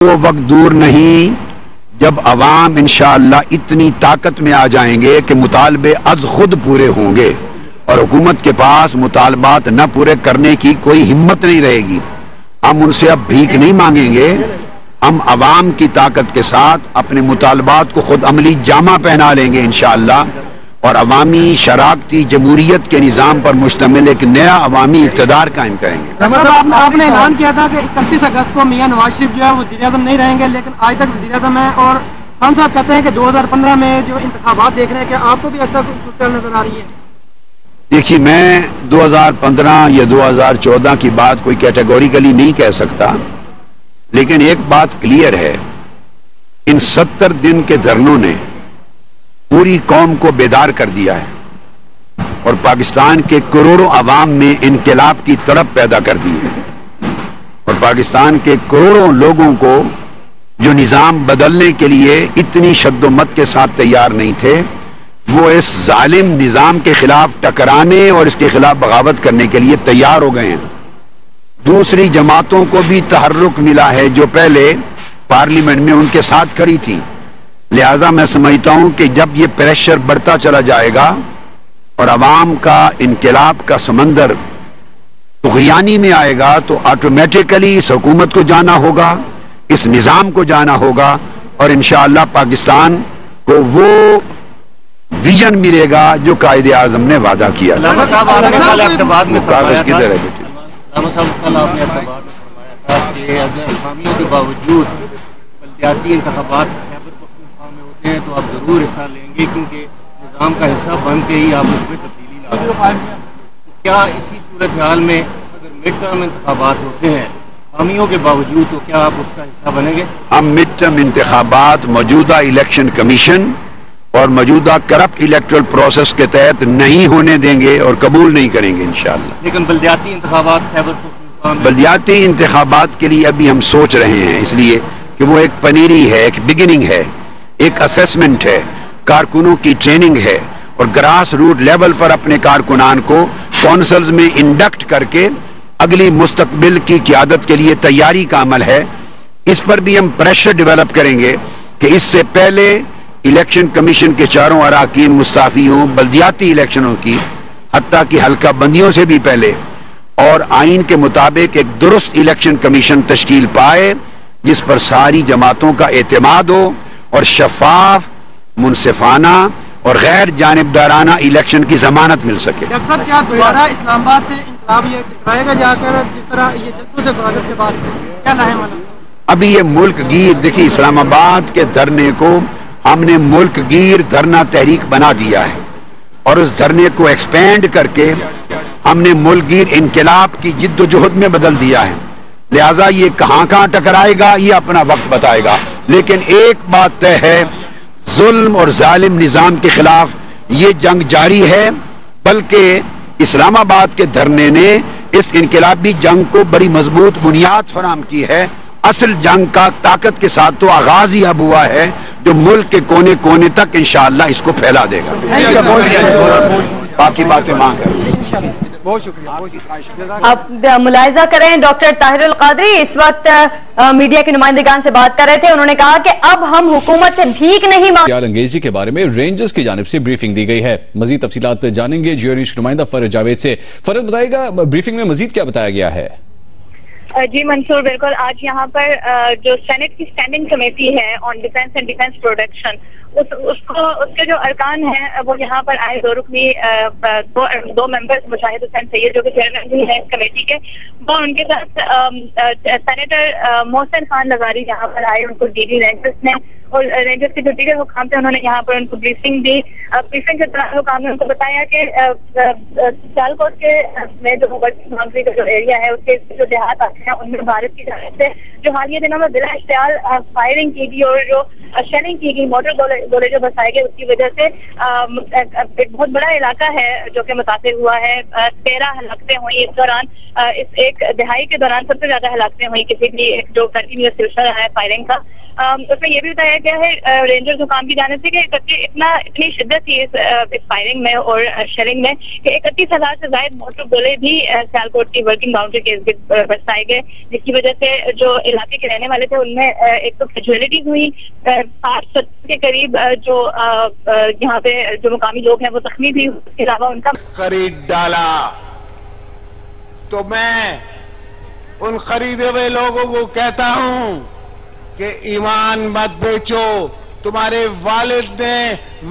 وہ وقت دور نہیں جب عوام انشاءاللہ اتنی طاقت میں آ جائیں گے کہ مطالبے از خود پورے ہوں گے اور حکومت کے پاس مطالبات نہ پورے کرنے کی کوئی ہمت نہیں رہے گی۔ ہم ان سے اب بھیک نہیں مانگیں گے، ہم عوام کی طاقت کے ساتھ اپنے مطالبات کو خود عملی جامہ پہنا لیں گے انشاءاللہ، اور عوامی شراکتی جمہوریت کے نظام پر مشتمل ایک نیا عوامی اقتدار قائم کریں گے۔ آپ نے اعلان کیا تھا کہ 31 اگست کو میاں نواز شریف جو ہے وہ وزیر اعظم نہیں رہیں گے، لیکن آج تک وزیر اعظم ہیں، اور خان صاحب کہتے ہیں کہ 2015 میں جو انتخابات دیکھ رہے ہیں، کیا آپ کو بھی ایسا کچھ نظر آ رہی ہے؟ دیکھیے، میں 2015 یا 2014 کی بات کوئی کیٹیگوریکلی نہیں کہہ سکتا، لیکن ایک بات کلیئر ہے، ان 70 دن کے دھرنوں نے پوری قوم کو بیدار کر دیا ہے اور پاکستان کے کروڑوں عوام میں انقلاب کی تڑپ پیدا کر دی ہے، اور پاکستان کے کروڑوں لوگوں کو جو نظام بدلنے کے لیے اتنی شد و مت کے ساتھ تیار نہیں تھے، وہ اس ظالم نظام کے خلاف ٹکرانے اور اس کے خلاف بغاوت کرنے کے لیے تیار ہو گئے ہیں۔ دوسری جماعتوں کو بھی تحرک ملا ہے جو پہلے پارلیمنٹ میں ان کے ساتھ کھڑی تھی، لہذا میں سمجھتا ہوں کہ جب یہ پریشر بڑھتا چلا جائے گا اور عوام کا انقلاب کا سمندر طغیانی میں آئے گا تو آٹومیٹیکلی اس حکومت کو جانا ہوگا، اس نظام کو جانا ہوگا، اور انشاءاللہ پاکستان کو وہ ویژن ملے گا جو قائد اعظم نے وعدہ کیا تھا۔ کاغذ کدھر ہے بیٹے؟ علامہ صاحب، کل آپ نے اعتبار میں فرمایا تھا کہ اگر خامیوں کے باوجود بلدیاتی انتخابات خیبر پختونخوا میں ہوتے ہیں تو آپ ضرور حصہ لیں گے، کیونکہ نظام کا حصہ بن کے ہی آپ اس میں تبدیلی لا سکتے ہیں۔ کیا اسی صورتحال میں اگر مڈ ٹرم انتخابات ہوتے ہیں خامیوں کے باوجود، تو کیا آپ اس کا حصہ بنیں گے؟ ہم مڈ ٹرم انتخابات موجودہ الیکشن کمیشن اور موجودہ کرپٹ الیکٹرل پروسیس کے تحت نہیں ہونے دیں گے اور قبول نہیں کریں گے انشاءاللہ۔ لیکن بلدیاتی انتخابات خیبر پختونخوا میں، بلدیاتی انتخابات کے لیے ابھی ہم سوچ رہے ہیں، اس لیے کہ وہ ایک پنیری ہے، ایک بگننگ ہے، ایک اسیسمنٹ ہے، کارکنوں کی ٹریننگ ہے، اور گراس روٹ لیول پر اپنے کارکنان کو کونسلز میں انڈکٹ کر کے اگلی مستقبل کی قیادت کے لیے تیاری کا عمل ہے۔ اس پر بھی ہم پریشر ڈیولپ کریں گے کہ اس سے پہلے الیکشن کمیشن کے چاروں اراکین مستعفی ہوں، بلدیاتی الیکشنوں کی، حتیٰ کہ حلقہ بندیوں سے بھی پہلے، اور آئین کے مطابق ایک درست الیکشن کمیشن تشکیل پائے جس پر ساری جماعتوں کا اعتماد ہو اور شفاف، منصفانہ اور غیر جانبدارانہ الیکشن کی ضمانت مل سکے۔ ڈاکٹر صاحب، کیا دوبارہ اسلام آباد سے انقلاب یہ ٹکرائے گا جا کر جس طرح یہ جلسوں سے فراغت کے بعد کیا لاہم ہے؟ ابھی یہ ملک گیر، دیکھیے اسلام آباد کے دھرنے کو ہم نے ملک گیر دھرنا تحریک بنا دیا ہے، اور اس دھرنے کو ایکسپینڈ کر کے ہم نے ملک گیر انقلاب کی جد و جہد میں بدل دیا ہے، لہٰذا یہ کہاں کہاں ٹکرائے گا یہ اپنا وقت بتائے گا، لیکن ایک بات طے ہے، ظلم اور ظالم نظام کے خلاف یہ جنگ جاری ہے، بلکہ اسلام آباد کے دھرنے نے اس انقلابی جنگ کو بڑی مضبوط بنیاد فراہم کی ہے۔ اصل جنگ کا طاقت کے ساتھ تو آغاز ہی اب ہوا ہے جو ملک کے کونے کونے تک انشاءاللہ اس کو پھیلا دے گا۔ باقی باتیں مانگ کر بہت شکریہ۔ آپ ملاحظہ کریں، ڈاکٹر طاہر القادری اس وقت میڈیا کے نمائندگان سے بات کر رہے تھے، انہوں نے کہا کہ اب ہم حکومت سے بھیک نہیں خیال انگیزی کے بارے میں رینجرز کی جانب سے بریفنگ دی گئی ہے۔ مزید تفصیلات جانیں گے جیو نیوز نمائندہ فرد جاوید سے۔ فرد بتائے گا بریفنگ میں مزید کیا بتایا گیا ہے؟ جی منصور، بالکل آج یہاں پر جو سینٹ کی اسٹینڈنگ کمیٹی ہے آن ڈیفینس اینڈ ڈیفینس پروڈکشن، اس کے جو ارکان ہیں وہ یہاں پر آئے، دو رکنی دو ممبرز، مشاہد حسین سید جو کہ چیئرمین بھی ہیں اس کمیٹی کے، وہ ان کے ساتھ سینیٹر محسن خان لغاری یہاں پر آئے، ان کو ڈی ڈی رینجرز نے اور رینجرز کے جو دیگر حکام تھے انہوں نے یہاں پر ان کو بریفنگ دی۔ بریفنگ کے دوران حکام نے ان کو بتایا کہ سیالکوٹ کے میں جو باؤنڈری کا جو ایریا ہے اس کے جو دیہات آتے ہیں ان میں بھارت کی جانب سے جو حالیہ دنوں میں بلا اشتعال فائرنگ کی گئی اور جو شیلنگ کی گئی، موٹر گولے جو برسائے گئے، اس کی وجہ سے ایک بہت بڑا علاقہ ہے جو کہ متاثر ہوا ہے۔ 13 ہلاکتیں ہوئی اس دوران، اس ایک دہائی کے دوران سب سے زیادہ ہلاکتیں ہوئی کسی بھی جو کنٹینیوس سلسلہ ہے فائرنگ کا۔ اس میں یہ بھی بتایا گیا ہے رینجرز حکام کی جانب سے کہ اتنی شدت تھی اس فائرنگ میں اور شیلنگ میں کہ 31,000 سے زائد موٹر گولے بھی سیالکوٹ کی ورکنگ باؤنڈری کے ارد گرد برسائے گئے، جس کی وجہ سے جو علاقے کے رہنے والے تھے ان میں ایک تو کیجویلٹیز ہوئی، 60 کے قریب جو یہاں پہ جو مقامی لوگ ہیں وہ زخمی بھی، اس کے علاوہ ان کا خرید ڈالا۔ تو میں ان خریدے ہوئے لوگوں کو کہتا ہوں کہ ایمان مت بیچو۔ تمہارے والد نے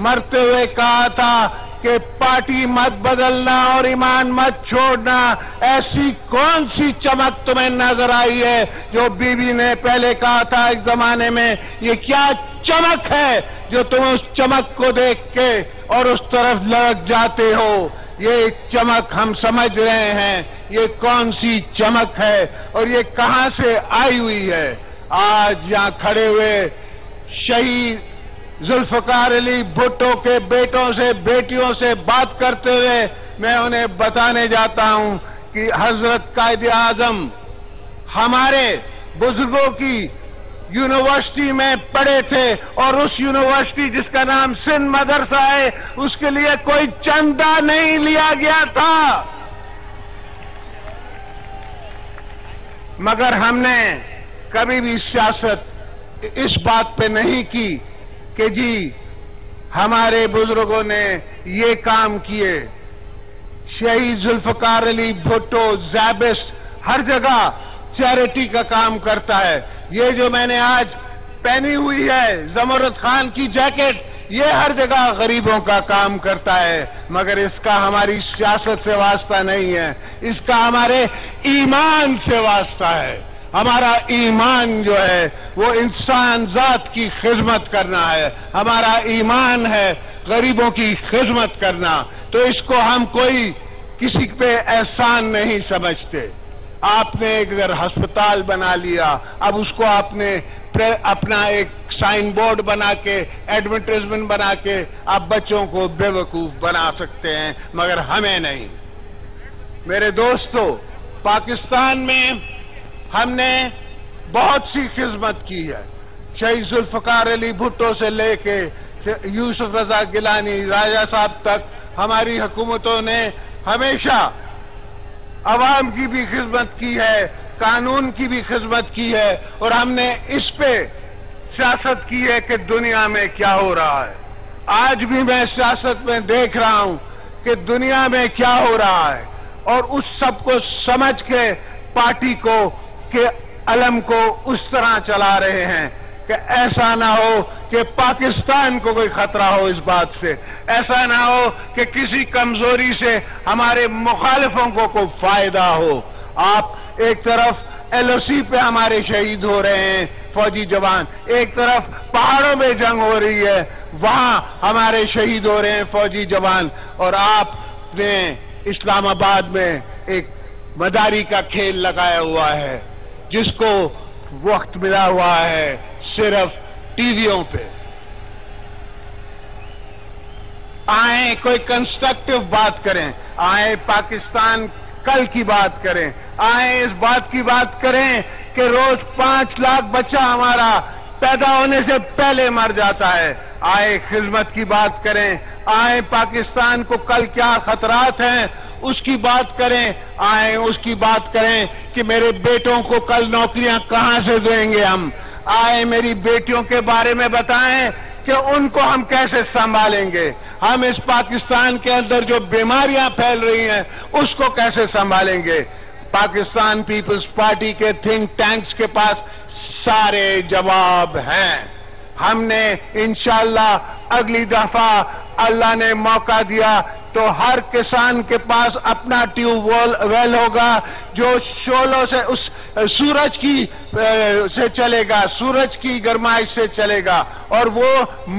مرتے ہوئے کہا تھا کہ پارٹی مت بدلنا اور ایمان مت چھوڑنا۔ ایسی کون سی چمک تمہیں نظر آئی ہے جو بیوی نے پہلے کہا تھا ایک زمانے میں؟ یہ کیا چمک ہے جو تم اس چمک کو دیکھ کے اور اس طرف لڑک جاتے ہو؟ یہ چمک ہم سمجھ رہے ہیں یہ کون سی چمک ہے اور یہ کہاں سے آئی ہوئی ہے۔ آج یہاں کھڑے ہوئے شہید ذوالفقار علی بھٹو کے بیٹوں سے بیٹیوں سے بات کرتے ہوئے میں انہیں بتانے جاتا ہوں کہ حضرت قائد اعظم ہمارے بزرگوں کی یونیورسٹی میں پڑھے تھے اور اس یونیورسٹی جس کا نام سندھ مدرسہ ہے اس کے لیے کوئی چندہ نہیں لیا گیا تھا، مگر ہم نے کبھی بھی سیاست اس بات پہ نہیں کی کہ جی ہمارے بزرگوں نے یہ کام کیے۔ شہید ذوالفقار علی بھٹو زیبسٹ ہر جگہ چیریٹی کا کام کرتا ہے۔ یہ جو میں نے آج پہنی ہوئی ہے زمرد خان کی جیکٹ، یہ ہر جگہ غریبوں کا کام کرتا ہے، مگر اس کا ہماری سیاست سے واسطہ نہیں ہے، اس کا ہمارے ایمان سے واسطہ ہے۔ ہمارا ایمان جو ہے وہ انسان ذات کی خدمت کرنا ہے، ہمارا ایمان ہے غریبوں کی خدمت کرنا، تو اس کو ہم کوئی کسی پہ احسان نہیں سمجھتے۔ آپ نے اگر ہسپتال بنا لیا، اب اس کو آپ نے اپنا ایک سائن بورڈ بنا کے ایڈورٹائزمنٹ بنا کے آپ بچوں کو بے وقوف بنا سکتے ہیں، مگر ہمیں نہیں۔ میرے دوستو، پاکستان میں ہم نے بہت سی خدمت کی ہے، شہید ذوالفقار علی بھٹو سے لے کے یوسف رضا گیلانی راجہ صاحب تک ہماری حکومتوں نے ہمیشہ عوام کی بھی خدمت کی ہے، قانون کی بھی خدمت کی ہے، اور ہم نے اس پہ سیاست کی ہے کہ دنیا میں کیا ہو رہا ہے۔ آج بھی میں سیاست میں دیکھ رہا ہوں کہ دنیا میں کیا ہو رہا ہے، اور اس سب کو سمجھ کے پارٹی کو کہ علم کو اس طرح چلا رہے ہیں کہ ایسا نہ ہو کہ پاکستان کو کوئی خطرہ ہو، اس بات سے ایسا نہ ہو کہ کسی کمزوری سے ہمارے مخالفوں کو کوئی فائدہ ہو۔ آپ ایک طرف ایل او سی پہ ہمارے شہید ہو رہے ہیں فوجی جوان، ایک طرف پہاڑوں میں جنگ ہو رہی ہے وہاں ہمارے شہید ہو رہے ہیں فوجی جوان، اور آپ نے اسلام آباد میں ایک مداری کا کھیل لگایا ہوا ہے جس کو وقت ملا ہوا ہے صرف ٹی ویوں پہ۔ آئیں کوئی کنسٹرکٹیو بات کریں، آئیں پاکستان کل کی بات کریں، آئیں اس بات کی بات کریں کہ روز 5 لاکھ بچہ ہمارا پیدا ہونے سے پہلے مر جاتا ہے، آئیں خدمت کی بات کریں، آئیں پاکستان کو کل کیا خطرات ہیں اس کی بات کریں، آئیں اس کی بات کریں کہ میرے بیٹوں کو کل نوکریاں کہاں سے دیں گے ہم، آئیں میری بیٹیوں کے بارے میں بتائیں کہ ان کو ہم کیسے سنبھالیں گے، ہم اس پاکستان کے اندر جو بیماریاں پھیل رہی ہیں اس کو کیسے سنبھالیں گے۔ پاکستان پیپلز پارٹی کے تھنک ٹینکس کے پاس سارے جواب ہیں۔ ہم نے انشاءاللہ اگلی دفعہ اللہ نے موقع دیا تو ہر کسان کے پاس اپنا ٹیوب ویل ہوگا جو شعلوں سے اس سورج کی سے چلے گا، سورج کی گرمائش سے چلے گا، اور وہ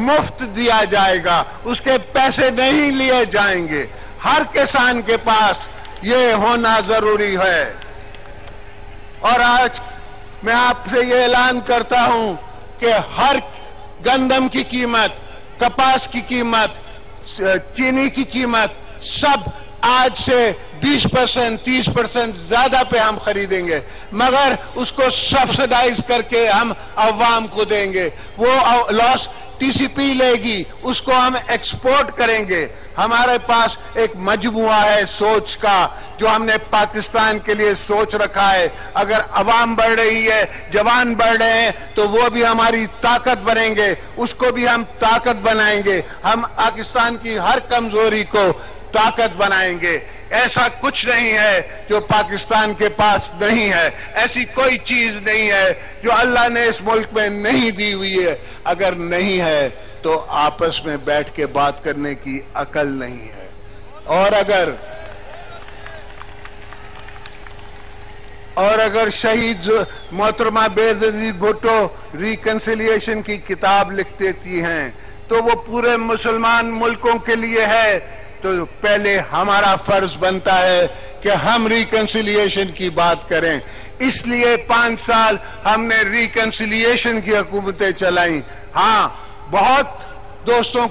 مفت دیا جائے گا، اس کے پیسے نہیں لیے جائیں گے۔ ہر کسان کے پاس یہ ہونا ضروری ہے۔ اور آج میں آپ سے یہ اعلان کرتا ہوں کہ ہر گندم کی قیمت، کپاس کی قیمت، چینی کی قیمت سب آج سے 20%, 30% زیادہ پہ ہم خریدیں گے, مگر اس کو سبسڈائز کر کے ہم عوام کو دیں گے. وہ لاس ٹی سی پی لے گی, اس کو ہم ایکسپورٹ کریں گے. ہمارے پاس ایک مجموعہ ہے سوچ کا جو ہم نے پاکستان کے لیے سوچ رکھا ہے. اگر عوام بڑھ رہی ہے, جوان بڑھ رہے ہیں, تو وہ بھی ہماری طاقت بنیں گے, اس کو بھی ہم طاقت بنائیں گے. ہم پاکستان کی ہر کمزوری کو طاقت بنائیں گے. ایسا کچھ نہیں ہے جو پاکستان کے پاس نہیں ہے, ایسی کوئی چیز نہیں ہے جو اللہ نے اس ملک میں نہیں دی ہوئی ہے. اگر نہیں ہے تو آپس میں بیٹھ کے بات کرنے کی عقل نہیں ہے. اور اگر شہید محترمہ بےنظیر بھٹو ریکنسیلیشن کی کتاب لکھ دیتی ہیں تو وہ پورے مسلمان ملکوں کے لیے ہے, تو پہلے ہمارا فرض بنتا ہے کہ ہم ریکنسیلیشن کی بات کریں. اس لیے 5 سال ہم نے ریکنسیلیشن کی حکومتیں چلائیں. ہاں, بہت دوستوں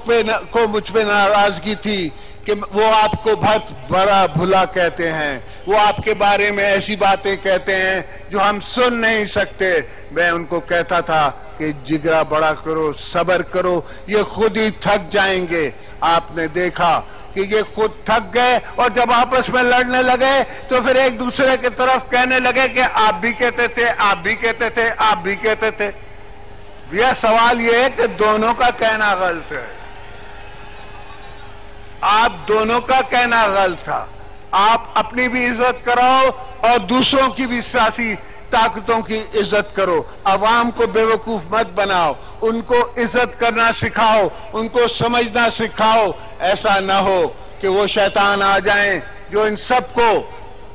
کو مجھ پہ ناراضگی تھی کہ وہ آپ کو بہت بڑا بھلا کہتے ہیں, وہ آپ کے بارے میں ایسی باتیں کہتے ہیں جو ہم سن نہیں سکتے. میں ان کو کہتا تھا کہ جگرا بڑا کرو, صبر کرو, یہ خود ہی تھک جائیں گے. آپ نے دیکھا کہ یہ خود تھک گئے, اور جب آپس میں لڑنے لگے تو پھر ایک دوسرے کی طرف کہنے لگے کہ آپ بھی کہتے تھے, آپ بھی کہتے تھے, آپ بھی کہتے تھے. یہ سوال یہ ہے کہ دونوں کا کہنا غلط ہے. آپ دونوں کا کہنا غلط تھا. آپ اپنی بھی عزت کراؤ اور دوسروں کی بھی سیاسی طاقتوں کی عزت کرو. عوام کو بے وقوف مت بناؤ, ان کو عزت کرنا سکھاؤ, ان کو سمجھنا سکھاؤ. ایسا نہ ہو کہ وہ شیطان آ جائیں جو ان سب کو,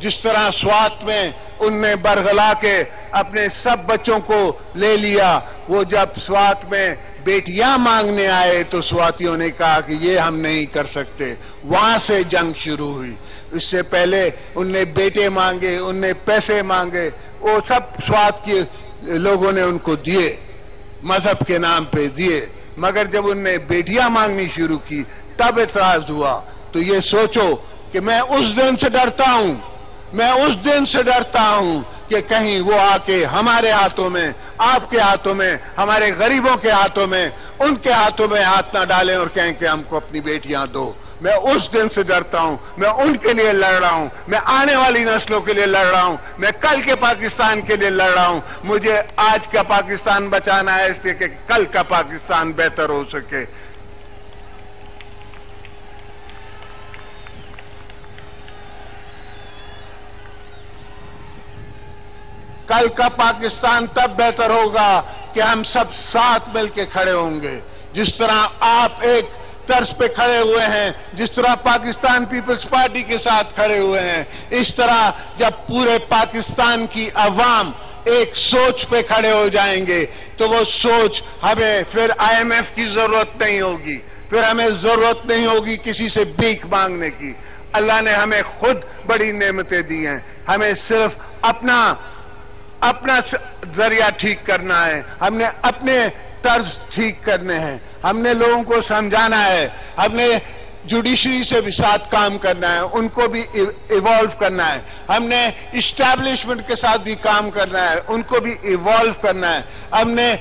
جس طرح سوات میں ان نے برگلا کے اپنے سب بچوں کو لے لیا. وہ جب سوات میں بیٹیاں مانگنے آئے تو سواتیوں نے کہا کہ یہ ہم نہیں کر سکتے. وہاں سے جنگ شروع ہوئی. اس سے پہلے ان نے بیٹے مانگے, ان نے پیسے مانگے, وہ سب سوات کے لوگوں نے ان کو دیے, مذہب کے نام پہ دیے. مگر جب ان نے بیٹیاں مانگنی شروع کی تب اعتراض ہوا. تو یہ سوچو کہ میں اس دن سے ڈرتا ہوں, میں اس دن سے ڈرتا ہوں کہ کہیں وہ آ کے ہمارے ہاتھوں میں, آپ کے ہاتھوں میں, ہمارے غریبوں کے ہاتھوں میں, ان کے ہاتھوں میں ہاتھ نہ ڈالیں اور کہیں کہ ہم کو اپنی بیٹیاں دو. میں اس دن سے ڈرتا ہوں. میں ان کے لیے لڑ رہا ہوں, میں آنے والی نسلوں کے لیے لڑ رہا ہوں, میں کل کے پاکستان کے لیے لڑ رہا ہوں. مجھے آج کا پاکستان بچانا ہے اس لیے کہ کل کا پاکستان بہتر ہو سکے. کل کا پاکستان تب بہتر ہوگا کہ ہم سب ساتھ مل کے کھڑے ہوں گے. جس طرح آپ ایک طرز پہ کھڑے ہوئے ہیں, جس طرح پاکستان پیپلز پارٹی کے ساتھ کھڑے ہوئے ہیں, اس طرح جب پورے پاکستان کی عوام ایک سوچ پہ کھڑے ہو جائیں گے تو وہ سوچ, ہمیں پھر IMF کی ضرورت نہیں ہوگی, پھر ہمیں ضرورت نہیں ہوگی کسی سے بھیک مانگنے کی. اللہ نے ہمیں خود بڑی نعمتیں دی ہیں, ہمیں صرف اپنا ذریعہ ٹھیک کرنا ہے, ہم نے اپنے طرز ٹھیک کرنے ہیں, ہم نے لوگوں کو سمجھانا ہے, ہم نے جوڈیشری سے بھی ساتھ کام کرنا ہے, ان کو بھی ایوالو کرنا ہے, ہم نے اسٹیبلشمنٹ کے ساتھ بھی کام کرنا ہے, ان کو بھی ایوالو کرنا ہے, ہم نے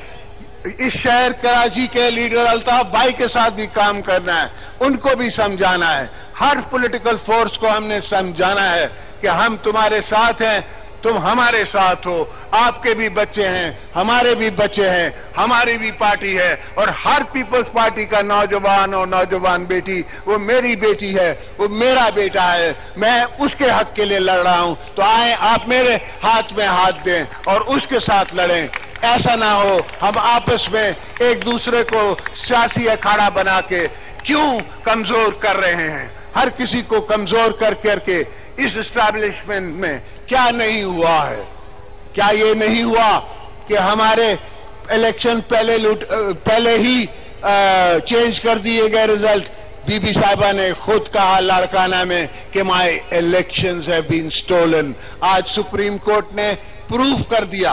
اس شہر کراچی کے لیڈر الطاف بھائی کے ساتھ بھی کام کرنا ہے, ان کو بھی سمجھانا ہے. ہر پولیٹیکل فورس کو ہم نے سمجھانا ہے کہ ہم تمہارے ساتھ ہیں, تم ہمارے ساتھ ہو, آپ کے بھی بچے ہیں, ہمارے بھی بچے ہیں, ہماری بھی پارٹی ہے, اور ہر پیپلز پارٹی کا نوجوان اور نوجوان بیٹی وہ میری بیٹی ہے, وہ میرا بیٹا ہے, میں اس کے حق کے لیے لڑ رہا ہوں. تو آئیں آپ میرے ہاتھ میں ہاتھ دیں اور اس کے ساتھ لڑیں. ایسا نہ ہو ہم آپس میں ایک دوسرے کو سیاسی اکھاڑا بنا کے کیوں کمزور کر رہے ہیں, ہر کسی کو کمزور کر کے اس اسٹیبلشمنٹ میں کیا نہیں ہوا ہے. کیا یہ نہیں ہوا کہ ہمارے الیکشن پہلے ہی چینج کر دیے گئے رزلٹ. بی بی صاحبہ نے خود کہا لاڑکانہ میں کہ مائی الیکشنز ہیو بین اسٹولن. آج سپریم کورٹ نے پروف کر دیا